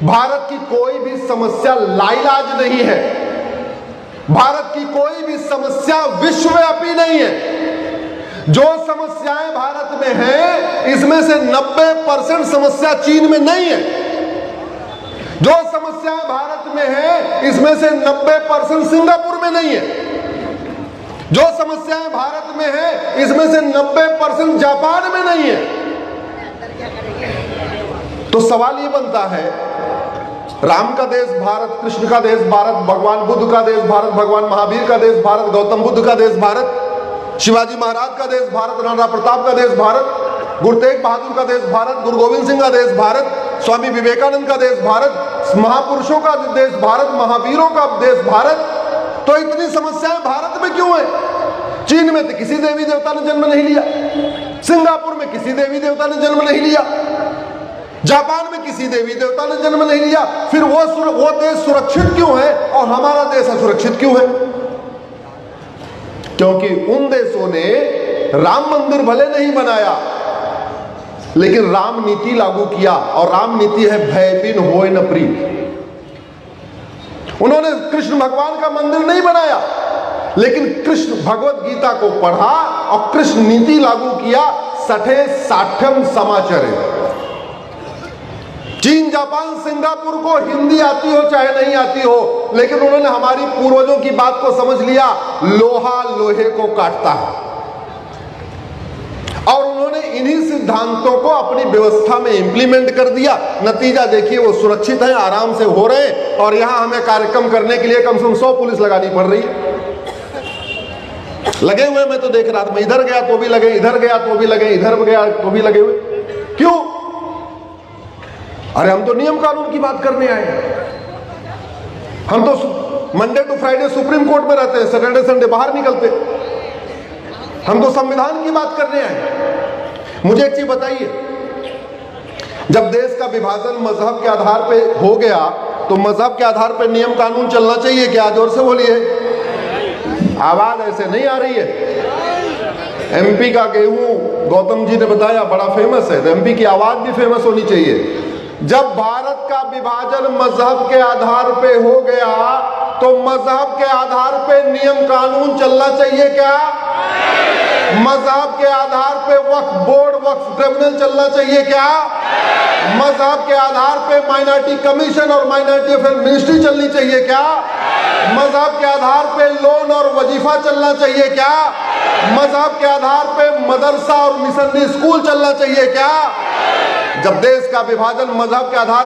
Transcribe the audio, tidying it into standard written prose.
भारत की कोई भी समस्या लाइलाज नहीं है, भारत की कोई भी समस्या विश्वव्यापी नहीं है। जो समस्याएं भारत में हैं, इसमें से 90% समस्या चीन में नहीं है। जो समस्याएं भारत में है, इसमें से 90% सिंगापुर में नहीं है। जो समस्याएं भारत में है, इसमें से 90% जापान में नहीं है। तो सवाल ये बनता है, राम का देश भारत, कृष्ण का देश भारत, भगवान बुद्ध का देश भारत, भगवान महावीर का देश भारत, गौतम बुद्ध का देश भारत, शिवाजी महाराज का देश भारत, राणा प्रताप का देश भारत, गुरु तेग बहादुर का देश भारत, गुरु गोविंद सिंह का देश भारत, स्वामी विवेकानंद का देश भारत, महापुरुषों का देश भारत, महावीरों का देश भारत। तो इतनी समस्याएं भारत में क्यों है? चीन में तो किसी देवी देवता ने जन्म नहीं लिया, सिंगापुर में किसी देवी देवता ने जन्म नहीं लिया, जापान में किसी देवी देवता ने जन्म नहीं लिया। फिर वो देश सुरक्षित क्यों है और हमारा देश असुरक्षित क्यों है? क्योंकि उन देशों ने राम मंदिर भले नहीं बनाया, लेकिन राम नीति लागू किया, और राम नीति है भय बिन होय न प्रीत। उन्होंने कृष्ण भगवान का मंदिर नहीं बनाया, लेकिन कृष्ण भगवत गीता को पढ़ा और कृष्ण नीति लागू किया। सठे साठ्यम समाचार। चीन, जापान, सिंगापुर को हिंदी आती हो चाहे नहीं आती हो, लेकिन उन्होंने हमारी पूर्वजों की बात को समझ लिया, लोहा लोहे को काटता है, और उन्होंने इन्हीं सिद्धांतों को अपनी व्यवस्था में इंप्लीमेंट कर दिया। नतीजा देखिए, वो सुरक्षित है, आराम से हो रहे हैं, और यहां हमें कार्यक्रम करने के लिए कम से कम 100 पुलिस लगानी पड़ रही है। लगे हुए मैं तो देख रहा था, मैं इधर गया तो भी लगे, इधर गया तो भी लगे, इधर गया तो भी लगे हुए। क्यों? अरे हम तो नियम कानून की बात करने आए। हम तो Monday to Friday Supreme Court में रहते हैं, सैटरडे संडे बाहर निकलते। हम तो संविधान की बात करने आए। मुझे एक चीज बताइए, जब देश का विभाजन मजहब के आधार पे हो गया, तो मजहब के आधार पे नियम कानून चलना चाहिए क्या? जोर से बोलिए, आवाज ऐसे नहीं आ रही है। एमपी का गेहूं गौतम जी ने बताया बड़ा फेमस है, तो एमपी की आवाज भी फेमस होनी चाहिए। जब भारत का विभाजन मजहब के आधार पे हो गया, तो मजहब के आधार पे नियम कानून चलना चाहिए क्या? मजहब के आधार पे वक्फ बोर्ड, वक्फ ट्रिब्यूनल चलना चाहिए क्या? मजहब के आधार पे माइनॉरिटी कमीशन और माइनॉरिटी अफेयर मिनिस्ट्री चलनी चाहिए क्या? मजहब के आधार पे लोन और वजीफा चलना चाहिए क्या? मजहब के आधार पे मदरसा और मिशनरी स्कूल चलना चाहिए क्या? जब देश का विभाजन मजहब के आधार